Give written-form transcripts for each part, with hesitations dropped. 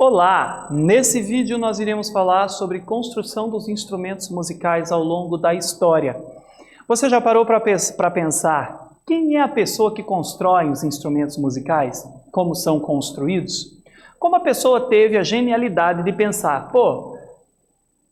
Olá! Nesse vídeo nós iremos falar sobre construção dos instrumentos musicais ao longo da história. Você já parou para pensar quem é a pessoa que constrói os instrumentos musicais? Como são construídos? Como a pessoa teve a genialidade de pensar,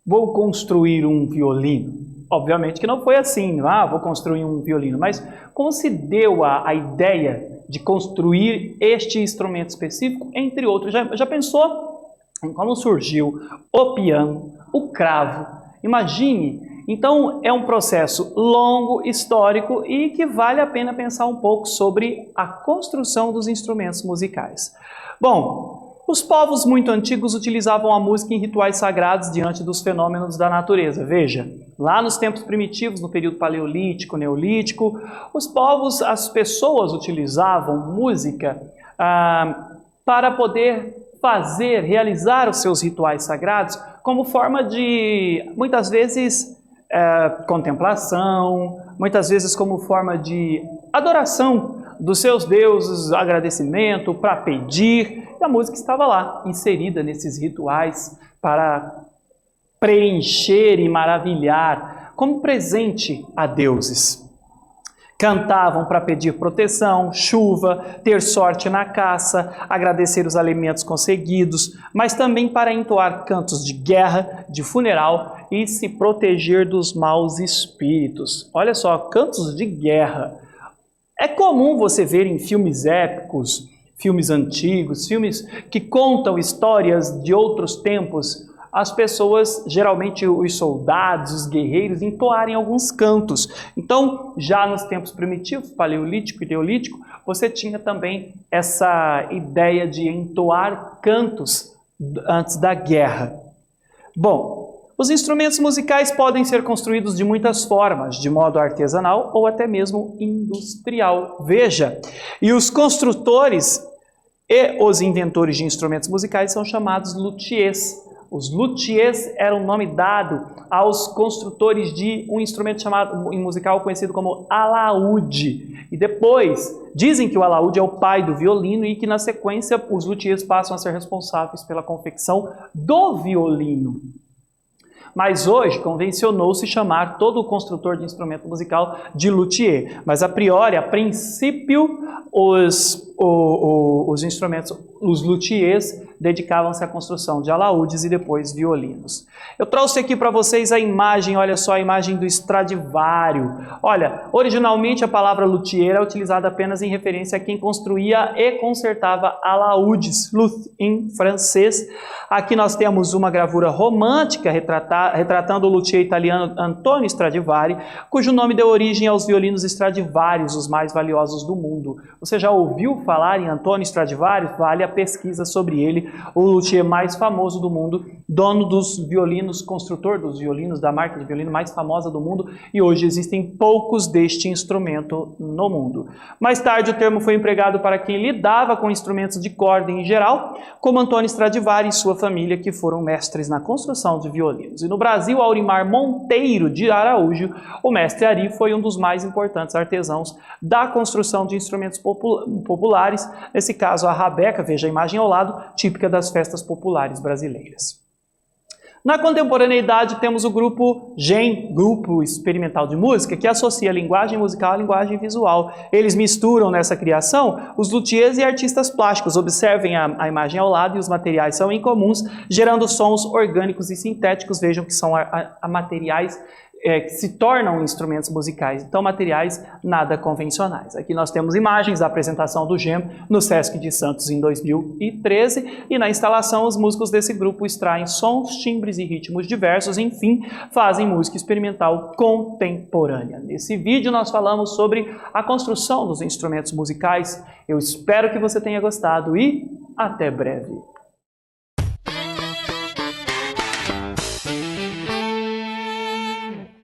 vou construir um violino? Obviamente que não foi assim, vou construir um violino, mas como se deu a ideia de construir este instrumento específico, entre outros? Já pensou em como surgiu o piano, o cravo? Imagine, então é um processo longo, histórico e que vale a pena pensar um pouco sobre a construção dos instrumentos musicais. Bom, os povos muito antigos utilizavam a música em rituais sagrados diante dos fenômenos da natureza. Veja, lá nos tempos primitivos, no período paleolítico, neolítico, as pessoas utilizavam música para poder realizar os seus rituais sagrados como forma de, muitas vezes, contemplação, muitas vezes como forma de adoração dos seus deuses, agradecimento, para pedir. E a música estava lá, inserida nesses rituais para preencher e maravilhar como presente a deuses. Cantavam para pedir proteção, chuva, ter sorte na caça, agradecer os alimentos conseguidos, mas também para entoar cantos de guerra, de funeral e se proteger dos maus espíritos. Olha só, cantos de guerra. É comum você ver em filmes épicos, filmes antigos, filmes que contam histórias de outros tempos, as pessoas, geralmente os soldados, os guerreiros, entoarem alguns cantos. Então, já nos tempos primitivos, paleolítico e neolítico, você tinha também essa ideia de entoar cantos antes da guerra. Bom, os instrumentos musicais podem ser construídos de muitas formas, de modo artesanal ou até mesmo industrial. Veja, e os construtores e os inventores de instrumentos musicais são chamados luthiers. Os luthiers eram o nome dado aos construtores de um instrumento musical conhecido como alaúde. E depois, dizem que o alaúde é o pai do violino e que na sequência os luthiers passam a ser responsáveis pela confecção do violino. Mas hoje convencionou-se chamar todo o construtor de instrumento musical de luthier. Mas a princípio, os luthiers dedicavam-se à construção de alaúdes e depois violinos. Eu trouxe aqui para vocês a imagem, olha só, a imagem do Stradivarius. Olha, originalmente a palavra luthier é utilizada apenas em referência a quem construía e consertava alaúdes, luth em francês. Aqui nós temos uma gravura romântica retratando o luthier italiano Antonio Stradivari, cujo nome deu origem aos violinos Stradivarius, os mais valiosos do mundo. Você já ouviu falar em Antonio Stradivari? Vale a pesquisa sobre ele, o luthier mais famoso do mundo, dono dos violinos, construtor dos violinos, da marca de violino mais famosa do mundo, e hoje existem poucos deste instrumento no mundo. Mais tarde o termo foi empregado para quem lidava com instrumentos de corda em geral, como Antonio Stradivari e sua família, que foram mestres na construção de violinos. E no Brasil, Aurimar Monteiro de Araújo, o mestre Ari, foi um dos mais importantes artesãos da construção de instrumentos populares, nesse caso a rabeca, veja a imagem ao lado, típica das festas populares brasileiras. Na contemporaneidade temos o grupo GEM, Grupo Experimental de Música, que associa a linguagem musical à linguagem visual. Eles misturam nessa criação os luthiers e artistas plásticos. Observem a imagem ao lado e os materiais são incomuns, gerando sons orgânicos e sintéticos. Vejam que são materiais que se tornam instrumentos musicais, então materiais nada convencionais. Aqui nós temos imagens da apresentação do GEM no Sesc de Santos em 2013 e na instalação os músicos desse grupo extraem sons, timbres e ritmos diversos, enfim, fazem música experimental contemporânea. Nesse vídeo nós falamos sobre a construção dos instrumentos musicais. Eu espero que você tenha gostado e até breve.